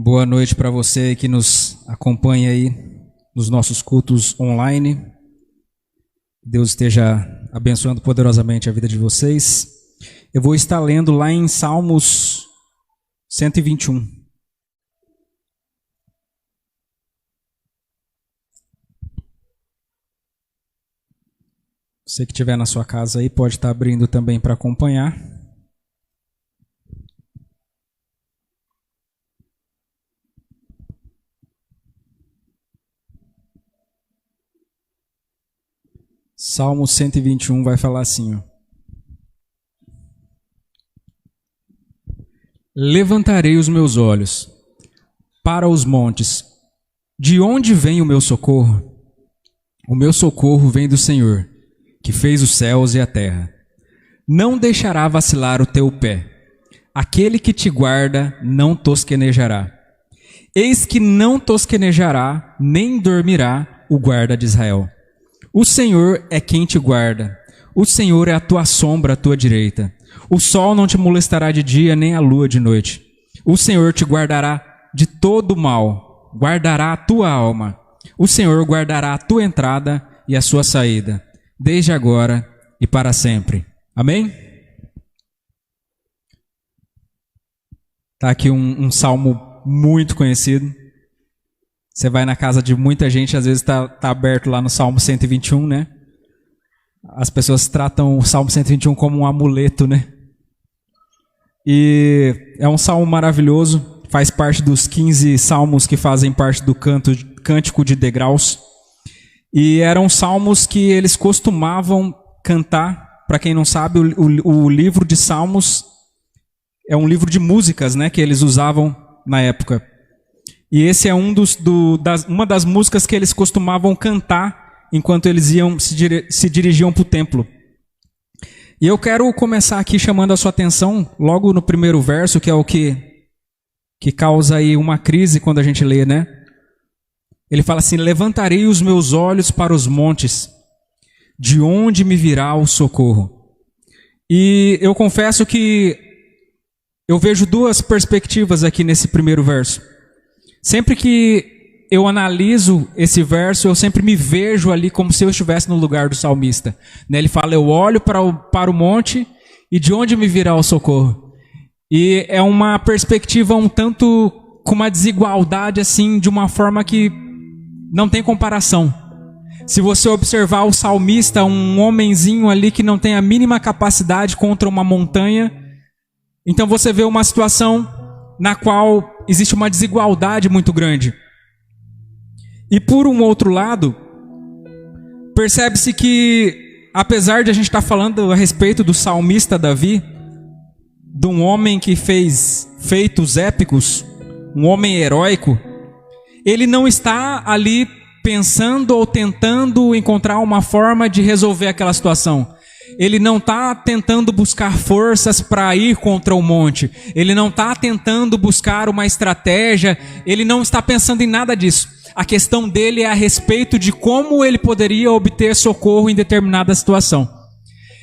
Boa noite para você que nos acompanha aí nos nossos cultos online. Deus esteja abençoando poderosamente a vida de vocês. Eu vou estar lendo lá em Salmos 121. Você que estiver na sua casa aí pode estar abrindo também para acompanhar. Salmo 121 vai falar assim, ó. Levantarei os meus olhos para os montes. De onde vem o meu socorro? O meu socorro vem do Senhor, que fez os céus e a terra. Não deixará vacilar o teu pé. Aquele que te guarda não tosquenejará. Eis que não tosquenejará, nem dormirá o guarda de Israel. O Senhor é quem te guarda. O Senhor é a tua sombra à tua direita. O sol não te molestará de dia, nem a lua de noite. O Senhor te guardará de todo mal. Guardará a tua alma. O Senhor guardará a tua entrada e a sua saída, desde agora e para sempre. Amém? Está aqui um salmo muito conhecido. Você vai na casa de muita gente, às vezes está aberto lá no Salmo 121, né? As pessoas tratam o Salmo 121 como um amuleto, né? E é um salmo maravilhoso, faz parte dos 15 salmos que fazem parte do cântico de degraus. E eram salmos que eles costumavam cantar. Para quem não sabe, o livro de Salmos é um livro de músicas, né? Que eles usavam na época. E esse é uma das músicas que eles costumavam cantar enquanto eles se dirigiam para o templo. E eu quero começar aqui chamando a sua atenção logo no primeiro verso, que é o que causa aí uma crise quando a gente lê, né? Ele fala assim: levantarei os meus olhos para os montes, de onde me virá o socorro? E eu confesso que eu vejo duas perspectivas aqui nesse primeiro verso. Sempre que eu analiso esse verso, eu sempre me vejo ali como se eu estivesse no lugar do salmista. Ele fala, eu olho para o monte e de onde me virá o socorro? E é uma perspectiva um tanto com uma desigualdade assim, de uma forma que não tem comparação. Se você observar o salmista, um homenzinho ali que não tem a mínima capacidade contra uma montanha, então você vê uma situação na qual existe uma desigualdade muito grande. E por um outro lado, percebe-se que, apesar de a gente estar falando a respeito do salmista Davi, de um homem que fez feitos épicos, um homem heróico, ele não está ali pensando ou tentando encontrar uma forma de resolver aquela situação. Ele não está tentando buscar forças para ir contra o monte. Ele não está tentando buscar uma estratégia. Ele não está pensando em nada disso. A questão dele é a respeito de como ele poderia obter socorro em determinada situação.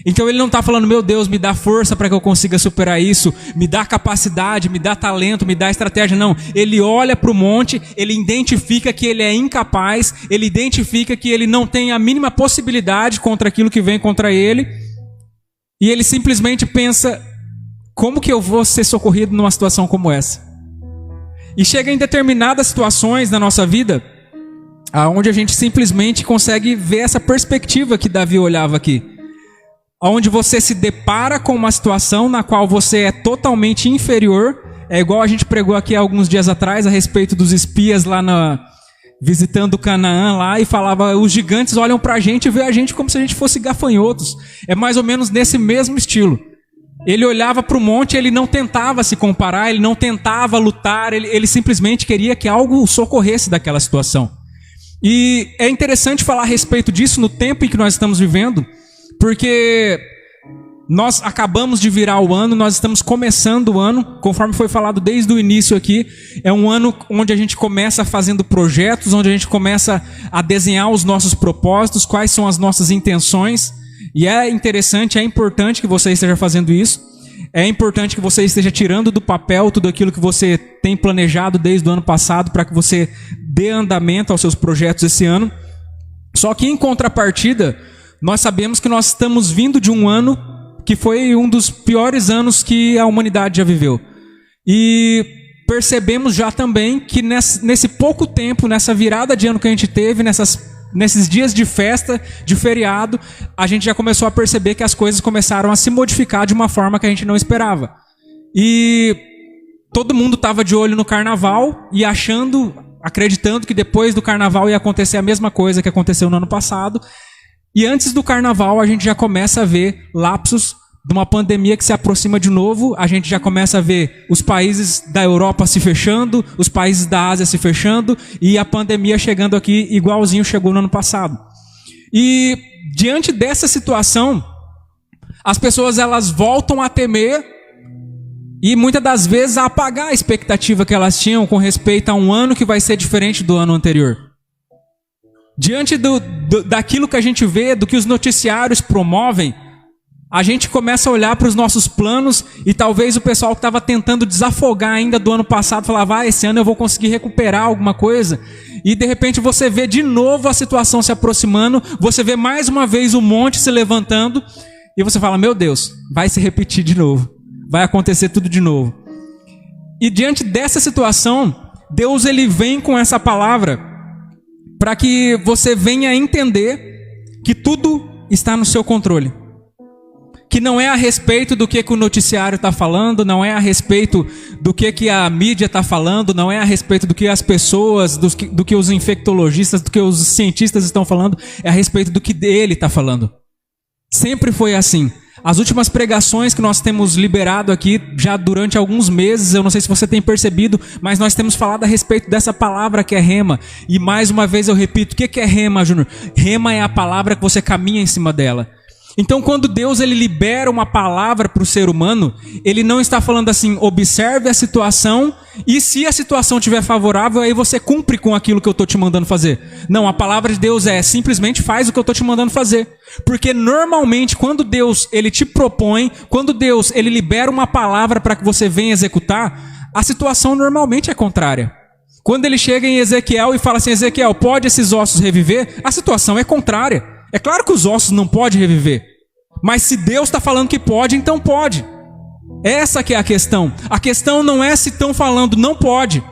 Então ele não está falando, meu Deus, me dá força para que eu consiga superar isso, me dá capacidade, me dá talento, me dá estratégia. Não, ele olha para o monte, ele identifica que ele é incapaz, ele identifica que ele não tem a mínima possibilidade contra aquilo que vem contra ele, e ele simplesmente pensa, como que eu vou ser socorrido numa situação como essa? E chega em determinadas situações na nossa vida, onde a gente simplesmente consegue ver essa perspectiva que Davi olhava aqui. Onde você se depara com uma situação na qual você é totalmente inferior. É igual a gente pregou aqui alguns dias atrás a respeito dos espias lá visitando Canaã lá, e falava, os gigantes olham pra gente e vê a gente como se a gente fosse gafanhotos. É mais ou menos nesse mesmo estilo. Ele olhava para o monte, ele não tentava se comparar, ele não tentava lutar, ele simplesmente queria que algo o socorresse daquela situação. E é interessante falar a respeito disso no tempo em que nós estamos vivendo, porque nós acabamos de virar o ano, nós estamos começando o ano, conforme foi falado desde o início aqui, é um ano onde a gente começa fazendo projetos, onde a gente começa a desenhar os nossos propósitos, quais são as nossas intenções, e é interessante, é importante que você esteja fazendo isso. É importante que você esteja tirando do papel tudo aquilo que você tem planejado desde o ano passado para que você dê andamento aos seus projetos esse ano. Só que em contrapartida, nós sabemos que nós estamos vindo de um ano que foi um dos piores anos que a humanidade já viveu. E percebemos já também que nesse pouco tempo, nessa virada de ano que a gente teve, nesses dias de festa, de feriado, a gente já começou a perceber que as coisas começaram a se modificar de uma forma que a gente não esperava. E todo mundo estava de olho no carnaval e acreditando que depois do carnaval ia acontecer a mesma coisa que aconteceu no ano passado. E antes do carnaval a gente já começa a ver lapsos de uma pandemia que se aproxima de novo. A gente já começa a ver os países da Europa se fechando, os países da Ásia se fechando e a pandemia chegando aqui igualzinho chegou no ano passado. E diante dessa situação, as pessoas elas voltam a temer e muitas das vezes a apagar a expectativa que elas tinham com respeito a um ano que vai ser diferente do ano anterior. Diante daquilo que a gente vê, do que os noticiários promovem, a gente começa a olhar para os nossos planos e talvez o pessoal que estava tentando desafogar ainda do ano passado falava, esse ano eu vou conseguir recuperar alguma coisa. E de repente você vê de novo a situação se aproximando, você vê mais uma vez o monte se levantando e você fala, meu Deus, vai se repetir de novo, vai acontecer tudo de novo. E diante dessa situação, Deus ele vem com essa palavra para que você venha entender que tudo está no seu controle. Que não é a respeito do que o noticiário está falando, não é a respeito do que a mídia está falando, não é a respeito do que as pessoas, do que os infectologistas, do que os cientistas estão falando, é a respeito do que ele está falando. Sempre foi assim. As últimas pregações que nós temos liberado aqui, já durante alguns meses, eu não sei se você tem percebido, mas nós temos falado a respeito dessa palavra que é rema. E mais uma vez eu repito, o que é rema, Júnior? Rema é a palavra que você caminha em cima dela. Então quando Deus ele libera uma palavra para o ser humano, ele não está falando assim, observe a situação e se a situação estiver favorável, aí você cumpre com aquilo que eu estou te mandando fazer. Não, a palavra de Deus é simplesmente faz o que eu estou te mandando fazer. Porque normalmente quando Deus ele te propõe, quando Deus ele libera uma palavra para que você venha executar, a situação normalmente é contrária. Quando ele chega em Ezequiel e fala assim, Ezequiel, pode esses ossos reviver? A situação é contrária. É claro que os ossos não podem reviver. Mas se Deus está falando que pode, então pode. Essa que é a questão. A questão não é se estão falando não pode.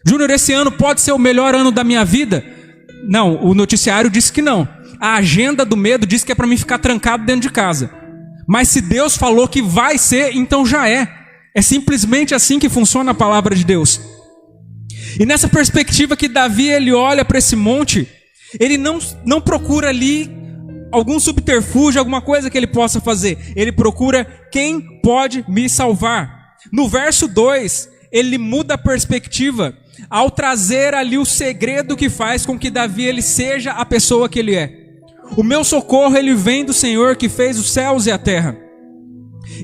Júnior, esse ano pode ser o melhor ano da minha vida? Não, o noticiário disse que não. A agenda do medo diz que é para mim ficar trancado dentro de casa. Mas se Deus falou que vai ser, então já é. É simplesmente assim que funciona a palavra de Deus. E nessa perspectiva que Davi ele olha para esse monte, ele não procura ali algum subterfúgio, alguma coisa que ele possa fazer. Ele procura quem pode me salvar. No verso 2, ele muda a perspectiva ao trazer ali o segredo que faz com que Davi ele seja a pessoa que ele é. O meu socorro ele vem do Senhor que fez os céus e a terra.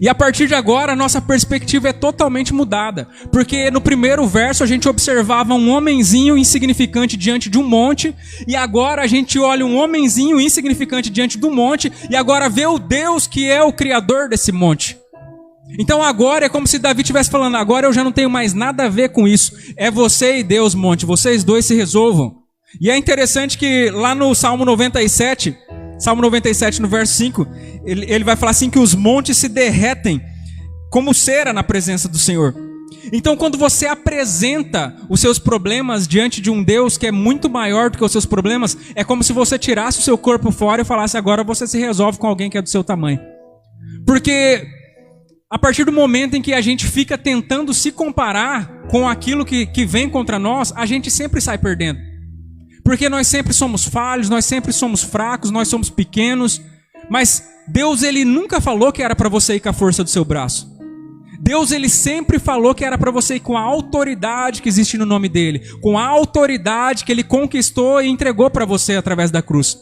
E a partir de agora a nossa perspectiva é totalmente mudada, porque no primeiro verso a gente observava um homenzinho insignificante diante de um monte, e agora a gente olha um homenzinho insignificante diante do monte, e agora vê o Deus que é o criador desse monte. Então agora é como se Davi estivesse falando, agora eu já não tenho mais nada a ver com isso, é você e Deus, monte, vocês dois se resolvam. E é interessante que lá no Salmo 97 no verso 5, ele vai falar assim que os montes se derretem como cera na presença do Senhor. Então quando você apresenta os seus problemas diante de um Deus que é muito maior do que os seus problemas, é como se você tirasse o seu corpo fora e falasse agora você se resolve com alguém que é do seu tamanho. Porque a partir do momento em que a gente fica tentando se comparar com aquilo que vem contra nós, a gente sempre sai perdendo. Porque nós sempre somos falhos, nós sempre somos fracos, nós somos pequenos. Mas Deus ele nunca falou que era para você ir com a força do seu braço. Deus ele sempre falou que era para você ir com a autoridade que existe no nome dele. Com a autoridade que ele conquistou e entregou para você através da cruz.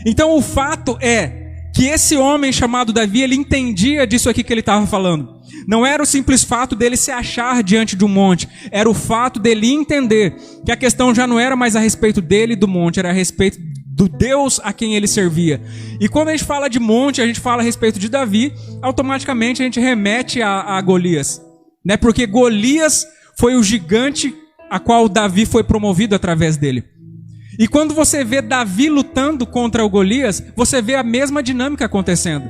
Então o fato é que esse homem chamado Davi, ele entendia disso aqui que ele estava falando. Não era o simples fato dele se achar diante de um monte. Era o fato dele entender que a questão já não era mais a respeito dele e do monte, era a respeito do Deus a quem ele servia. E quando a gente fala de monte, a gente fala a respeito de Davi, automaticamente a gente remete a Golias, né? Porque Golias foi o gigante a qual Davi foi promovido através dele. E quando você vê Davi lutando contra o Golias, você vê a mesma dinâmica acontecendo.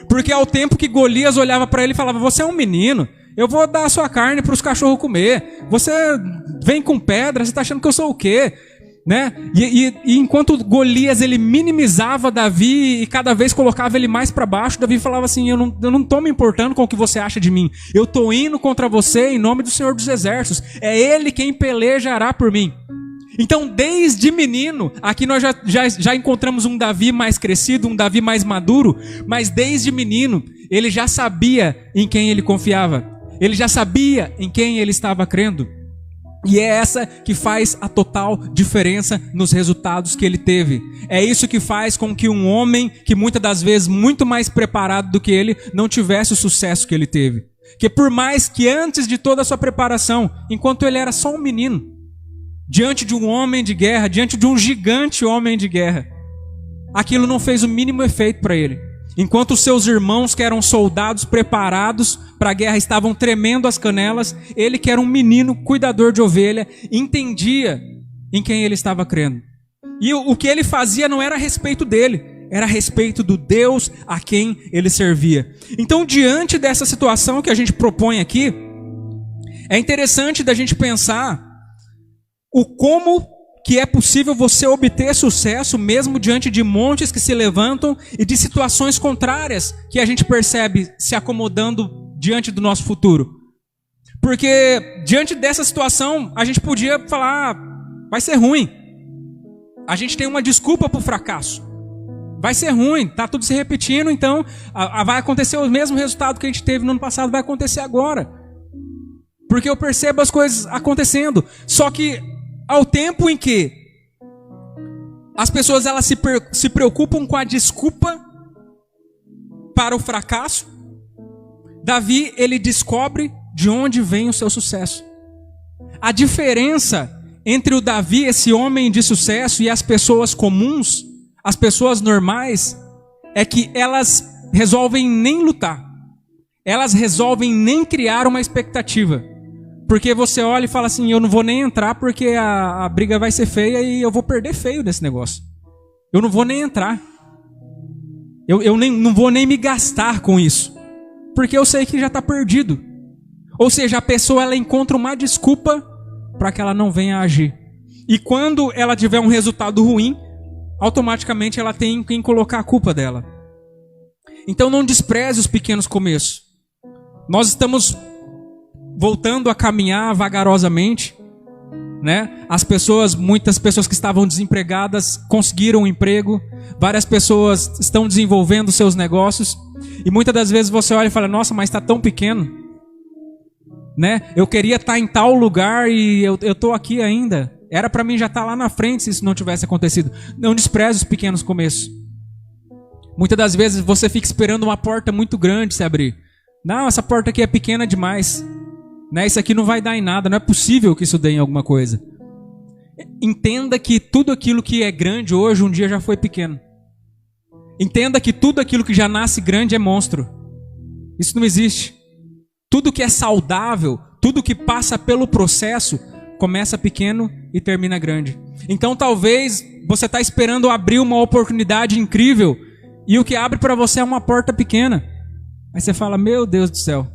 Porque ao tempo que Golias olhava para ele e falava: você é um menino, eu vou dar a sua carne para os cachorros comer. Você vem com pedra, você está achando que eu sou o quê? Né? E enquanto Golias ele minimizava Davi e cada vez colocava ele mais para baixo, Davi falava assim: eu não estou me importando com o que você acha de mim. Eu estou indo contra você em nome do Senhor dos Exércitos. É Ele quem pelejará por mim. Então, desde menino, aqui nós já encontramos um Davi mais crescido, um Davi mais maduro, mas desde menino, ele já sabia em quem ele confiava. Ele já sabia em quem ele estava crendo. E é essa que faz a total diferença nos resultados que ele teve. É isso que faz com que um homem, que muitas das vezes muito mais preparado do que ele, não tivesse o sucesso que ele teve. Que por mais que antes de toda a sua preparação, enquanto ele era só um menino, diante de um homem de guerra, diante de um gigante homem de guerra, aquilo não fez o mínimo efeito para ele. Enquanto os seus irmãos, que eram soldados preparados para a guerra, estavam tremendo as canelas, ele, que era um menino cuidador de ovelha, entendia em quem ele estava crendo. E o que ele fazia não era a respeito dele, era a respeito do Deus a quem ele servia. Então, diante dessa situação que a gente propõe aqui, é interessante da gente pensar o como que é possível você obter sucesso mesmo diante de montes que se levantam e de situações contrárias que a gente percebe se acomodando diante do nosso futuro. Porque diante dessa situação a gente podia falar: vai ser ruim. A gente tem uma desculpa para o fracasso. Vai ser ruim, tá tudo se repetindo, então vai acontecer o mesmo resultado que a gente teve no ano passado, vai acontecer agora. Porque eu percebo as coisas acontecendo. Só que ao tempo em que as pessoas elas se preocupam com a desculpa para o fracasso, Davi ele descobre de onde vem o seu sucesso. A diferença entre o Davi, esse homem de sucesso, e as pessoas comuns, as pessoas normais, é que elas resolvem nem lutar. Elas resolvem nem criar uma expectativa. Porque você olha e fala assim: eu não vou nem entrar porque a briga vai ser feia e eu vou perder feio nesse negócio. Eu não vou nem entrar. Eu não vou nem me gastar com isso. Porque eu sei que já está perdido. Ou seja, a pessoa ela encontra uma desculpa para que ela não venha a agir. E quando ela tiver um resultado ruim, automaticamente ela tem quem colocar a culpa dela. Então não despreze os pequenos começos. Nós estamos voltando a caminhar vagarosamente, né? Muitas pessoas que estavam desempregadas conseguiram um emprego, várias pessoas estão desenvolvendo seus negócios, e muitas das vezes você olha e fala: nossa, mas está tão pequeno, né? Eu queria estar em tal lugar e eu estou aqui ainda. Era para mim já estar lá na frente se isso não tivesse acontecido. Não despreze os pequenos começos. Muitas das vezes você fica esperando uma porta muito grande se abrir. Não, essa porta aqui é pequena demais. Né? Isso aqui não vai dar em nada, não é possível que isso dê em alguma coisa. Entenda que tudo aquilo que é grande hoje, um dia já foi pequeno. Entenda que tudo aquilo que já nasce grande é monstro. Isso não existe. Tudo que é saudável, tudo que passa pelo processo, começa pequeno e termina grande. Então talvez você está esperando abrir uma oportunidade incrível e o que abre para você é uma porta pequena. Aí você fala: meu Deus do céu,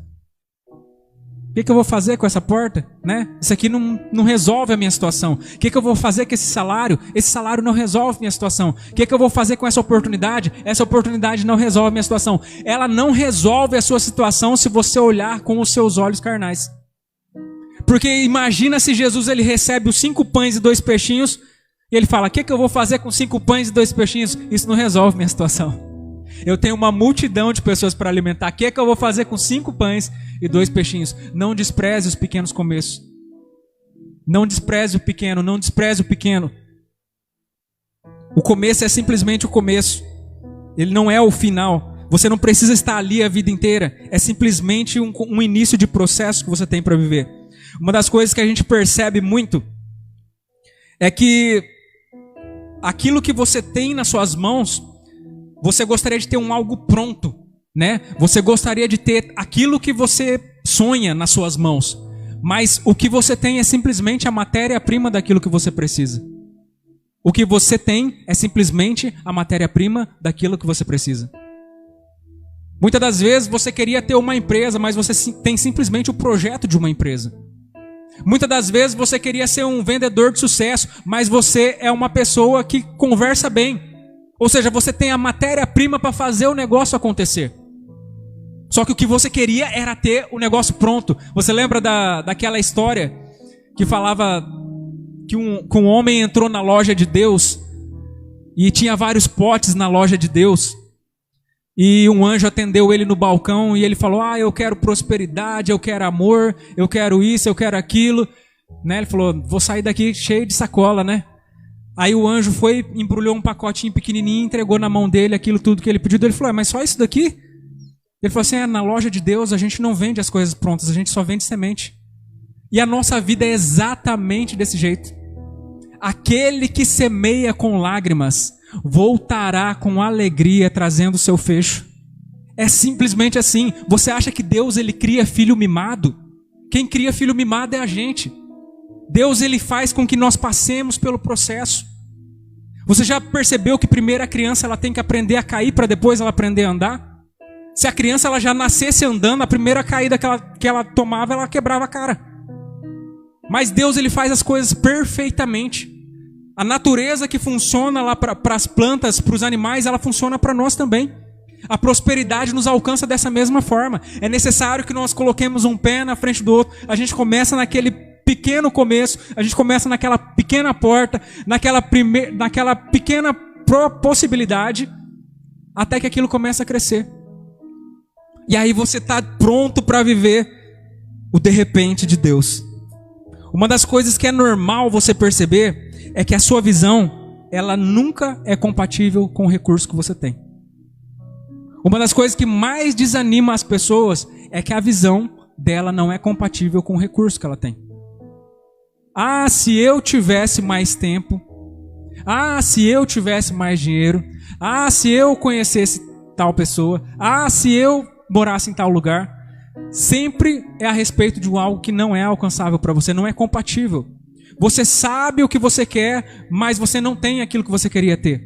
o que eu vou fazer com essa porta? Né? Isso aqui não resolve a minha situação. O que eu vou fazer com esse salário? Esse salário não resolve a minha situação. O que eu vou fazer com essa oportunidade? Essa oportunidade não resolve a minha situação. Ela não resolve a sua situação se você olhar com os seus olhos carnais. Porque imagina se Jesus ele recebe os 5 pães e 2 peixinhos e ele fala: o que eu vou fazer com 5 pães e 2 peixinhos? Isso não resolve a minha situação. Eu tenho uma multidão de pessoas para alimentar. O que eu vou fazer com 5 pães e 2 peixinhos? Não despreze os pequenos começos. Não despreze o pequeno, não despreze o pequeno. O começo é simplesmente o começo. Ele não é o final. Você não precisa estar ali a vida inteira. É simplesmente um início de processo que você tem para viver. Uma das coisas que a gente percebe muito é que aquilo que você tem nas suas mãos, você gostaria de ter algo pronto, né? Você gostaria de ter aquilo que você sonha nas suas mãos. Mas o que você tem é simplesmente a matéria-prima daquilo que você precisa. O que você tem é simplesmente a matéria-prima daquilo que você precisa. Muitas das vezes você queria ter uma empresa, mas você tem simplesmente o projeto de uma empresa. Muitas das vezes você queria ser um vendedor de sucesso, mas você é uma pessoa que conversa bem. Ou seja, você tem a matéria-prima para fazer o negócio acontecer. Só que o que você queria era ter o negócio pronto. Você lembra daquela história que falava que um homem entrou na loja de Deus e tinha vários potes na loja de Deus? E um anjo atendeu ele no balcão e ele falou: eu quero prosperidade, eu quero amor, eu quero isso, eu quero aquilo, né? Ele falou: vou sair daqui cheio de sacola, né? Aí o anjo foi, embrulhou um pacotinho pequenininho, entregou na mão dele aquilo tudo que ele pediu. Ele falou: mas só isso daqui? Ele falou assim: na loja de Deus a gente não vende as coisas prontas, a gente só vende semente. E a nossa vida é exatamente desse jeito. Aquele que semeia com lágrimas voltará com alegria trazendo o seu fecho. É simplesmente assim. Você acha que Deus ele cria filho mimado? Quem cria filho mimado é a gente. Deus ele faz com que nós passemos pelo processo. Você já percebeu que primeiro a criança ela tem que aprender a cair para depois ela aprender a andar? Se a criança ela já nascesse andando, a primeira caída que ela tomava, ela quebrava a cara. Mas Deus ele faz as coisas perfeitamente. A natureza que funciona lá para as plantas, para os animais, ela funciona para nós também. A prosperidade nos alcança dessa mesma forma. É necessário que nós coloquemos um pé na frente do outro. A gente começa naquele pequeno começo, a gente começa naquela pequena porta, naquela pequena possibilidade, até que aquilo começa a crescer. E aí você está pronto para viver o de repente de Deus. Uma das coisas que é normal você perceber é que a sua visão, ela nunca é compatível com o recurso que você tem. Uma das coisas que mais desanima as pessoas é que a visão dela não é compatível com o recurso que ela tem. Se eu tivesse mais tempo. Se eu tivesse mais dinheiro. Se eu conhecesse tal pessoa. Se eu morasse em tal lugar. Sempre é a respeito de algo que não é alcançável para você, não é compatível. Você sabe o que você quer, mas você não tem aquilo que você queria ter.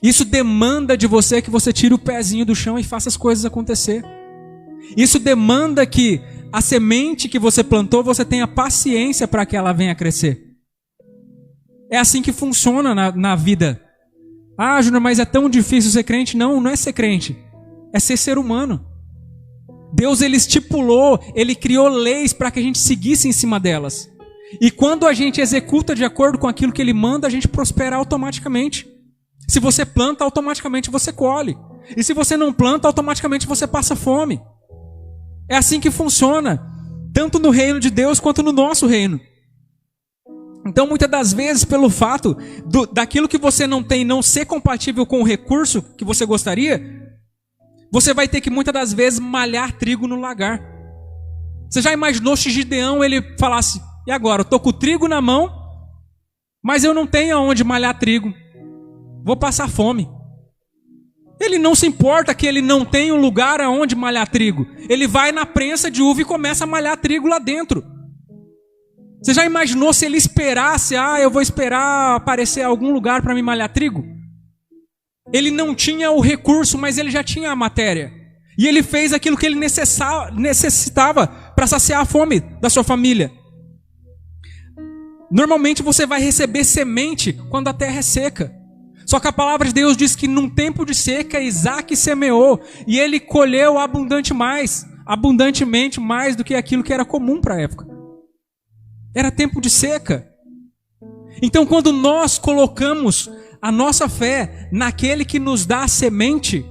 Isso demanda de você que você tire o pezinho do chão e faça as coisas acontecer. Isso demanda que a semente que você plantou, você tenha paciência para que ela venha a crescer. É assim que funciona na vida. Júnior, mas é tão difícil ser crente. Não é ser crente. É ser humano. Deus ele estipulou, ele criou leis para que a gente seguisse em cima delas. E quando a gente executa de acordo com aquilo que ele manda, a gente prospera automaticamente. Se você planta, automaticamente você colhe. E se você não planta, automaticamente você passa fome. É assim que funciona, tanto no reino de Deus quanto no nosso reino. Então, muitas das vezes, pelo fato daquilo que você não tem não ser compatível com o recurso que você gostaria, você vai ter que muitas das vezes malhar trigo no lagar. Você já imaginou se Gideão ele falasse: e agora, eu estou com o trigo na mão, mas eu não tenho aonde malhar trigo. Vou passar fome. Ele não se importa que ele não tem um lugar aonde malhar trigo. Ele vai na prensa de uva e começa a malhar trigo lá dentro. Você já imaginou se ele esperasse: eu vou esperar aparecer algum lugar para me malhar trigo? Ele não tinha o recurso, mas ele já tinha a matéria. E ele fez aquilo que ele necessitava para saciar a fome da sua família. Normalmente você vai receber semente quando a terra é seca. Só que a palavra de Deus diz que num tempo de seca Isaac semeou e ele colheu abundantemente mais do que aquilo que era comum para a época. Era tempo de seca. Então quando nós colocamos a nossa fé naquele que nos dá a semente,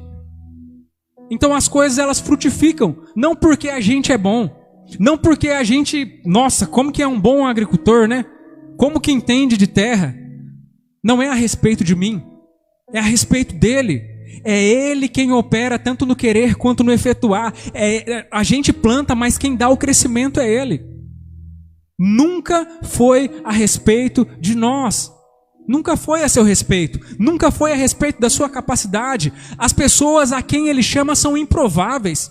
então as coisas elas frutificam, não porque a gente é bom, não porque a gente, nossa, como que é um bom agricultor, né? Como que entende de terra? Não é a respeito de mim, é a respeito dele. É ele quem opera tanto no querer quanto no efetuar. A gente planta, mas quem dá o crescimento é ele. Nunca foi a respeito de nós. Nunca foi a seu respeito. Nunca foi a respeito da sua capacidade. As pessoas a quem ele chama são improváveis.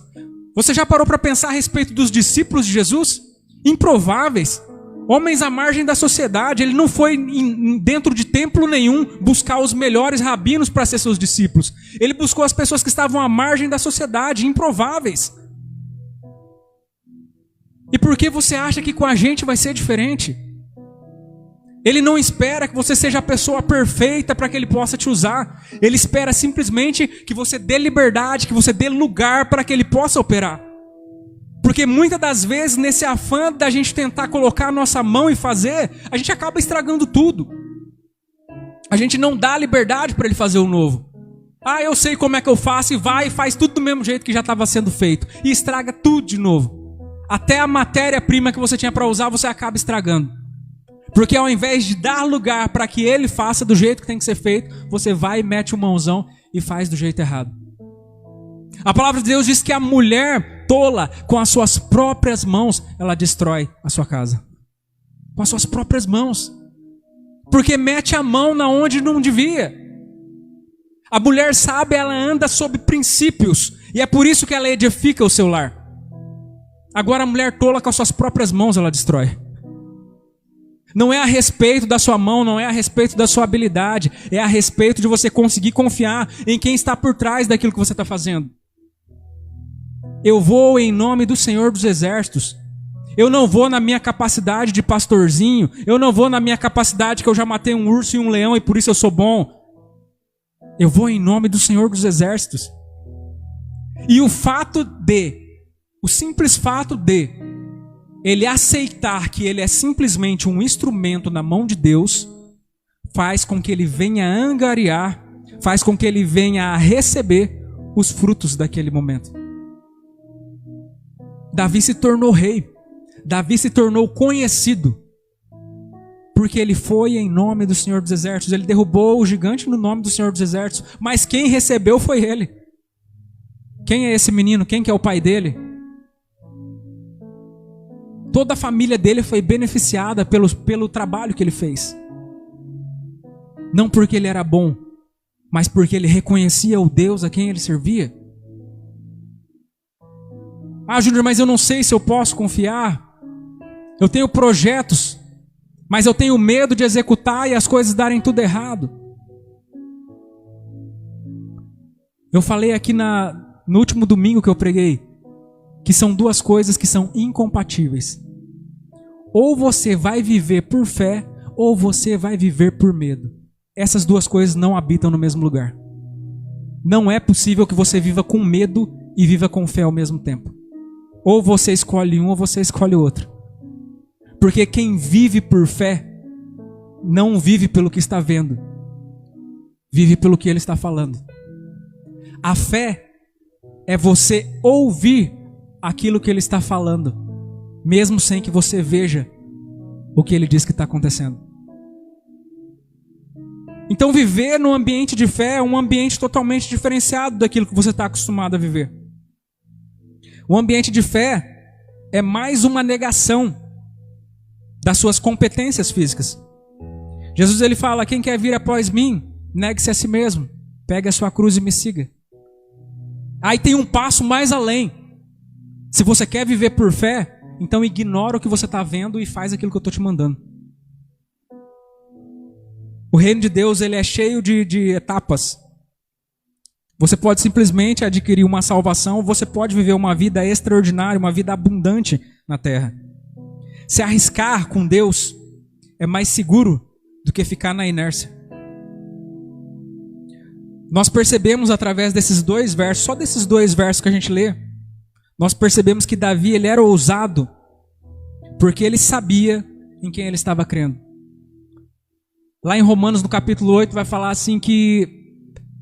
Você já parou para pensar a respeito dos discípulos de Jesus? Improváveis. Homens à margem da sociedade. Ele não foi dentro de templo nenhum buscar os melhores rabinos para ser seus discípulos. Ele buscou as pessoas que estavam à margem da sociedade, improváveis. E por que você acha que com a gente vai ser diferente? Ele não espera que você seja a pessoa perfeita para que ele possa te usar. Ele espera simplesmente que você dê liberdade, que você dê lugar para que ele possa operar. Porque muitas das vezes, nesse afã da gente tentar colocar a nossa mão e fazer, a gente acaba estragando tudo. A gente não dá liberdade para ele fazer o novo. Ah, eu sei como é que eu faço, e vai e faz tudo do mesmo jeito que já estava sendo feito. E estraga tudo de novo. Até a matéria-prima que você tinha para usar, você acaba estragando. Porque ao invés de dar lugar para que ele faça do jeito que tem que ser feito, você vai e mete o mãozão e faz do jeito errado. A palavra de Deus diz que a mulher tola, com as suas próprias mãos, ela destrói a sua casa. Com as suas próprias mãos. Porque mete a mão na onde não devia. A mulher sábia, ela anda sob princípios. E é por isso que ela edifica o seu lar. Agora a mulher tola, com as suas próprias mãos, ela destrói. Não é a respeito da sua mão, não é a respeito da sua habilidade. É a respeito de você conseguir confiar em quem está por trás daquilo que você está fazendo. Eu vou em nome do Senhor dos Exércitos. Eu não vou na minha capacidade de pastorzinho. Eu não vou na minha capacidade que eu já matei um urso e um leão e por isso eu sou bom. Eu vou em nome do Senhor dos Exércitos. E o simples fato de ele aceitar que ele é simplesmente um instrumento na mão de Deus, faz com que ele venha a angariar, faz com que ele venha a receber os frutos daquele momento. Davi se tornou rei. Davi se tornou conhecido. Porque ele foi em nome do Senhor dos Exércitos. Ele derrubou o gigante no nome do Senhor dos Exércitos. Mas quem recebeu foi ele. Quem é esse menino? Quem que é o pai dele? Toda a família dele foi beneficiada pelo trabalho que ele fez. Não porque ele era bom, mas porque ele reconhecia o Deus a quem ele servia. Ah, Júnior, mas eu não sei se eu posso confiar. Eu tenho projetos, mas eu tenho medo de executar e as coisas darem tudo errado. Eu falei aqui no último domingo que eu preguei, que são duas coisas que são incompatíveis. Ou você vai viver por fé, ou você vai viver por medo. Essas duas coisas não habitam no mesmo lugar. Não é possível que você viva com medo e viva com fé ao mesmo tempo. Ou você escolhe um, ou você escolhe outro. Porque quem vive por fé, não vive pelo que está vendo. Vive pelo que ele está falando. A fé é você ouvir aquilo que ele está falando, mesmo sem que você veja o que ele diz que está acontecendo. Então viver no ambiente de fé é um ambiente totalmente diferenciado daquilo que você está acostumado a viver. O ambiente de fé é mais uma negação das suas competências físicas. Jesus ele fala: quem quer vir após mim, negue-se a si mesmo, pegue a sua cruz e me siga. Aí tem um passo mais além. Se você quer viver por fé, então ignora o que você está vendo e faz aquilo que eu estou te mandando. O reino de Deus ele é cheio de etapas. Você pode simplesmente adquirir uma salvação, você pode viver uma vida extraordinária, uma vida abundante na terra. Se arriscar com Deus é mais seguro do que ficar na inércia. Nós percebemos através desses dois versos, só desses dois versos que a gente lê, nós percebemos que Davi ele era ousado, porque ele sabia em quem ele estava crendo. Lá em Romanos, no capítulo 8, vai falar assim que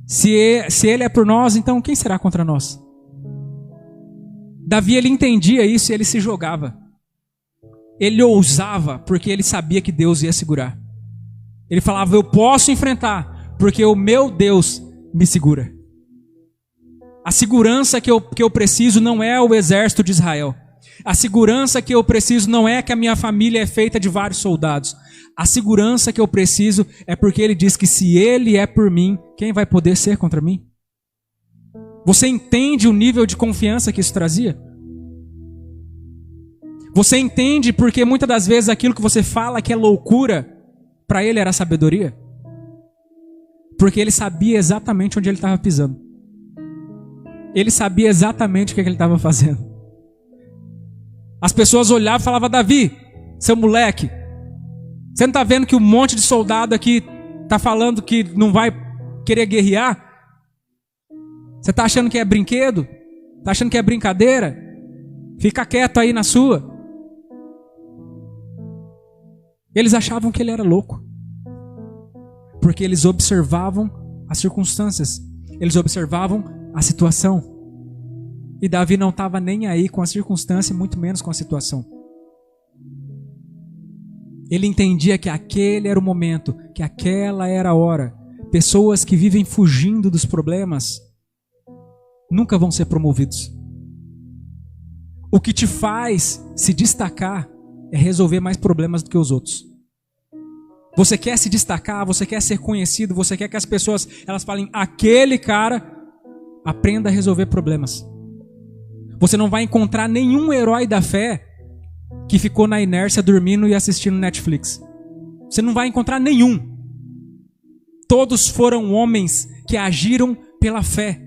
se ele é por nós, então quem será contra nós? Davi ele entendia isso e ele se jogava. Ele ousava porque ele sabia que Deus ia segurar. Ele falava: eu posso enfrentar, porque o meu Deus me segura. A segurança que eu preciso não é o exército de Israel. A segurança que eu preciso não é que a minha família é feita de vários soldados. A segurança que eu preciso é porque ele diz que se ele é por mim, quem vai poder ser contra mim? Você entende o nível de confiança que isso trazia? Você entende porque muitas das vezes aquilo que você fala que é loucura, para ele era sabedoria? Porque ele sabia exatamente onde ele estava pisando. Ele sabia exatamente o que ele estava fazendo. As pessoas olhavam e falavam: Davi, seu moleque, você não está vendo que um monte de soldado aqui está falando que não vai querer guerrear? Você está achando que é brinquedo? Está achando que é brincadeira? Fica quieto aí na sua. Eles achavam que ele era louco. Porque eles observavam as circunstâncias. Eles observavam a situação. E Davi não estava nem aí com a circunstância, muito menos com a situação. Ele entendia que aquele era o momento, que aquela era a hora. Pessoas que vivem fugindo dos problemas nunca vão ser promovidos. O que te faz se destacar é resolver mais problemas do que os outros. Você quer se destacar, você quer ser conhecido, você quer que as pessoas elas falem: aquele cara, aprenda a resolver problemas. Você não vai encontrar nenhum herói da fé que ficou na inércia dormindo e assistindo Netflix. Você não vai encontrar nenhum. Todos foram homens que agiram pela fé,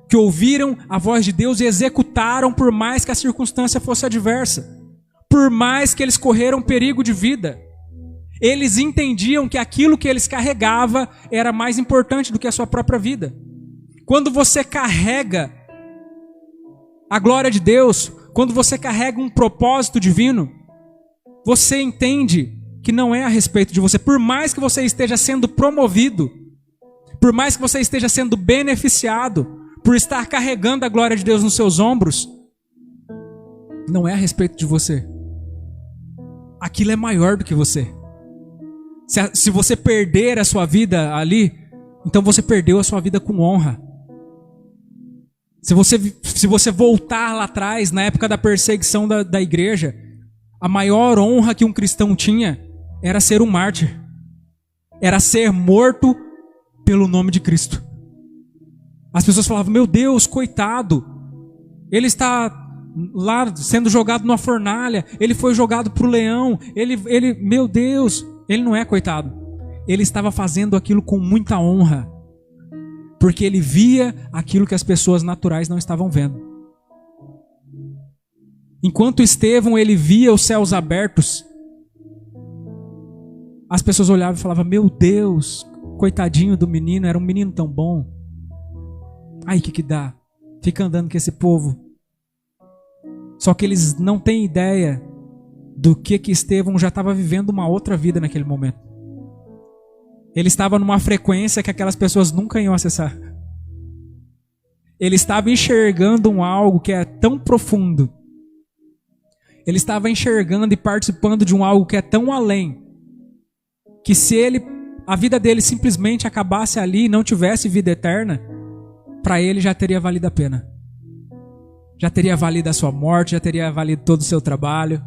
que ouviram a voz de Deus e executaram por mais que a circunstância fosse adversa, por mais que eles correram perigo de vida. Eles entendiam que aquilo que eles carregavam era mais importante do que a sua própria vida. Quando você carrega a glória de Deus, quando você carrega um propósito divino, você entende que não é a respeito de você. Por mais que você esteja sendo promovido, por mais que você esteja sendo beneficiado por estar carregando a glória de Deus nos seus ombros, não é a respeito de você. Aquilo é maior do que você. Se você perder a sua vida ali, então você perdeu a sua vida com honra. Se você voltar lá atrás, na época da perseguição da igreja, a maior honra que um cristão tinha era ser um mártir. Era ser morto pelo nome de Cristo. As pessoas falavam: meu Deus, coitado, ele está lá sendo jogado numa fornalha, ele foi jogado para o leão, meu Deus. Ele não é coitado. Ele estava fazendo aquilo com muita honra, porque ele via aquilo que as pessoas naturais não estavam vendo. Enquanto Estevão ele via os céus abertos, as pessoas olhavam e falavam: meu Deus, coitadinho do menino, era um menino tão bom. Ai, o que dá? Fica andando com esse povo. Só que eles não têm ideia do que Estevão já estava vivendo uma outra vida naquele momento. Ele estava numa frequência que aquelas pessoas nunca iam acessar. Ele estava enxergando algo que é tão profundo. Ele estava enxergando e participando de algo que é tão além, que se a vida dele simplesmente acabasse ali e não tivesse vida eterna, para ele já teria valido a pena. Já teria valido a sua morte, já teria valido todo o seu trabalho.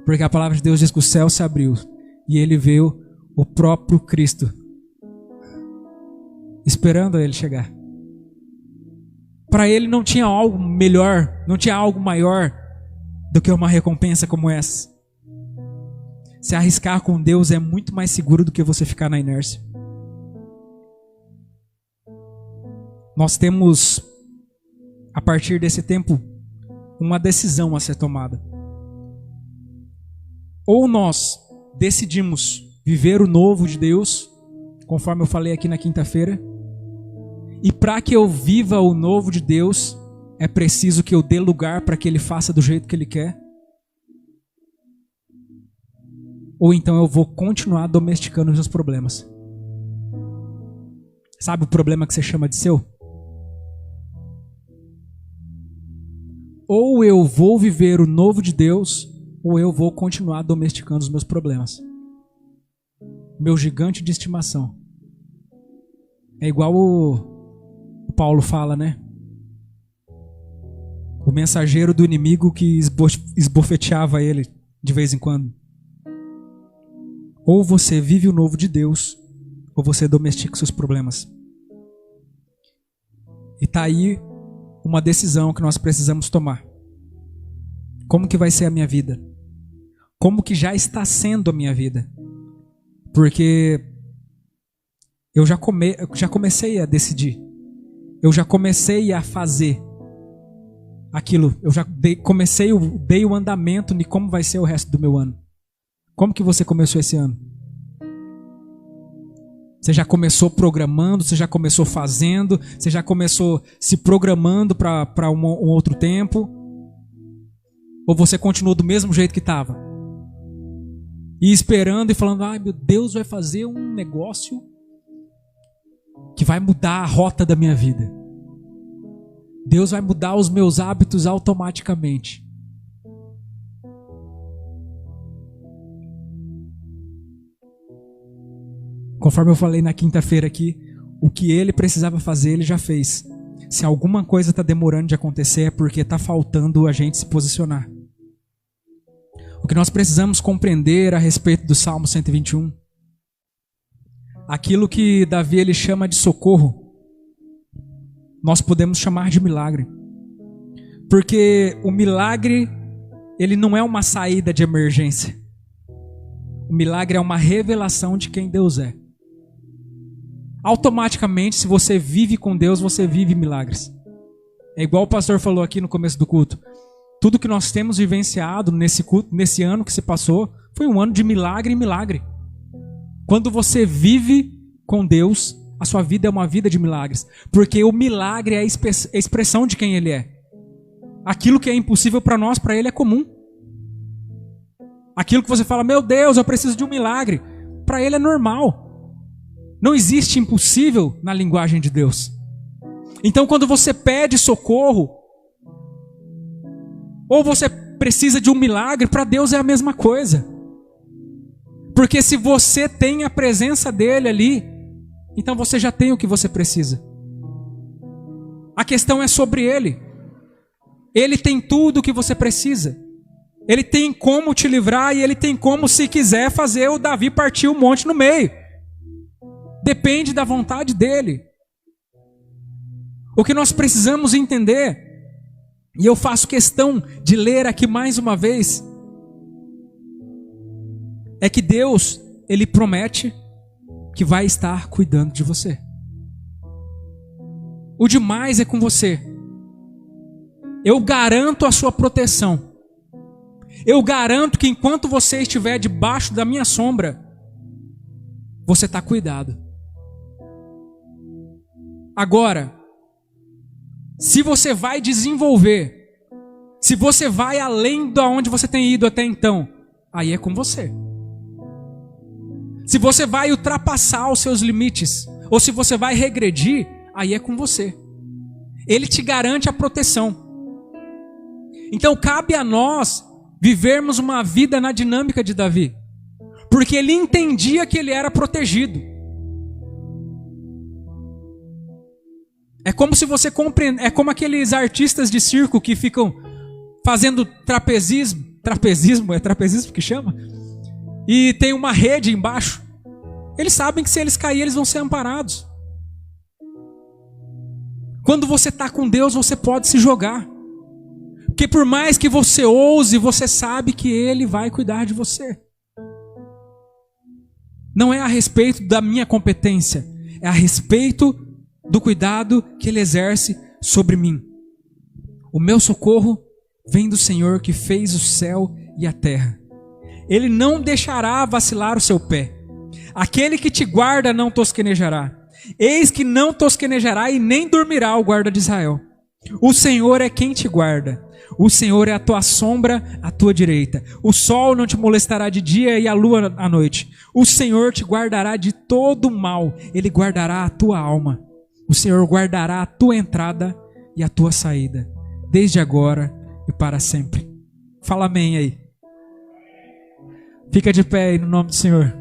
Porque a palavra de Deus diz que o céu se abriu e ele viu o próprio Cristo esperando ele chegar. Para ele não tinha algo melhor, não tinha algo maior do que uma recompensa como essa. Se arriscar com Deus é muito mais seguro do que você ficar na inércia. Nós temos, a partir desse tempo, uma decisão a ser tomada. Ou nós decidimos viver o novo de Deus, conforme eu falei aqui na quinta-feira, e para que eu viva o novo de Deus, é preciso que eu dê lugar para que Ele faça do jeito que Ele quer. Ou então eu vou continuar domesticando os meus problemas. Sabe o problema que você chama de seu? Ou eu vou viver o novo de Deus, ou eu vou continuar domesticando os meus problemas. Meu gigante de estimação. É igual o Paulo fala, né? o mensageiro do inimigo que esbofeteava ele de vez em quando. Ou você vive o novo de Deus, ou você domestica os seus problemas. E está aí uma decisão que nós precisamos tomar. Como que vai ser a minha vida? Como que já está sendo a minha vida? Porque eu já comecei a decidir. Eu já comecei a fazer aquilo. Eu já dei o andamento de como vai ser o resto do meu ano. Como que você começou esse ano? Você já começou programando, você já começou fazendo, você já começou se programando para um outro tempo? Ou você continuou do mesmo jeito que estava? E esperando e falando, ai meu Deus, vai fazer um negócio que vai mudar a rota da minha vida. Deus vai mudar os meus hábitos automaticamente. Conforme eu falei na quinta-feira aqui, o que ele precisava fazer, ele já fez. Se alguma coisa está demorando de acontecer, é porque está faltando a gente se posicionar. O que nós precisamos compreender a respeito do Salmo 121, aquilo que Davi ele chama de socorro, nós podemos chamar de milagre. Porque o milagre, ele não é uma saída de emergência. O milagre é uma revelação de quem Deus é. Automaticamente, se você vive com Deus, você vive milagres. É igual o pastor falou aqui no começo do culto. Tudo que nós temos vivenciado nesse culto, nesse ano que se passou, foi um ano de milagre em milagre. Quando você vive com Deus, a sua vida é uma vida de milagres. Porque o milagre é a expressão de quem Ele é. Aquilo que é impossível para nós, para Ele é comum. Aquilo que você fala, meu Deus, eu preciso de um milagre, para Ele é normal. Não existe impossível na linguagem de Deus. Então quando você pede socorro, ou você precisa de um milagre, para Deus é a mesma coisa. Porque se você tem a presença dEle ali, então você já tem o que você precisa. A questão é sobre Ele. Ele tem tudo o que você precisa. Ele tem como te livrar e Ele tem como, se quiser, fazer o Davi partir o monte no meio. Depende da vontade dEle. O que nós precisamos entender, e eu faço questão de ler aqui mais uma vez, é que Deus, Ele promete que vai estar cuidando de você. O demais é com você. Eu garanto a sua proteção. Eu garanto que enquanto você estiver debaixo da minha sombra, você está cuidado. Agora, se você vai desenvolver, se você vai além de onde você tem ido até então, aí é com você. Se você vai ultrapassar os seus limites, ou se você vai regredir, aí é com você. Ele te garante a proteção. Então cabe a nós vivermos uma vida na dinâmica de Davi, porque ele entendia que ele era protegido. É como se você compreende, é como aqueles artistas de circo que ficam fazendo trapezismo é trapezismo que chama? E tem uma rede embaixo. Eles sabem que se eles caírem, eles vão ser amparados. Quando você está com Deus, você pode se jogar. Porque por mais que você ouse, você sabe que Ele vai cuidar de você. Não é a respeito da minha competência, é a respeito do cuidado que Ele exerce sobre mim. O meu socorro vem do Senhor que fez o céu e a terra. Ele não deixará vacilar o seu pé. Aquele que te guarda não tosquenejará. Eis que não tosquenejará e nem dormirá o guarda de Israel. O Senhor é quem te guarda. O Senhor é a tua sombra à tua direita. O sol não te molestará de dia e a lua à noite. O Senhor te guardará de todo mal. Ele guardará a tua alma. O Senhor guardará a tua entrada e a tua saída, desde agora e para sempre. Fala amém aí. Fica de pé aí no nome do Senhor.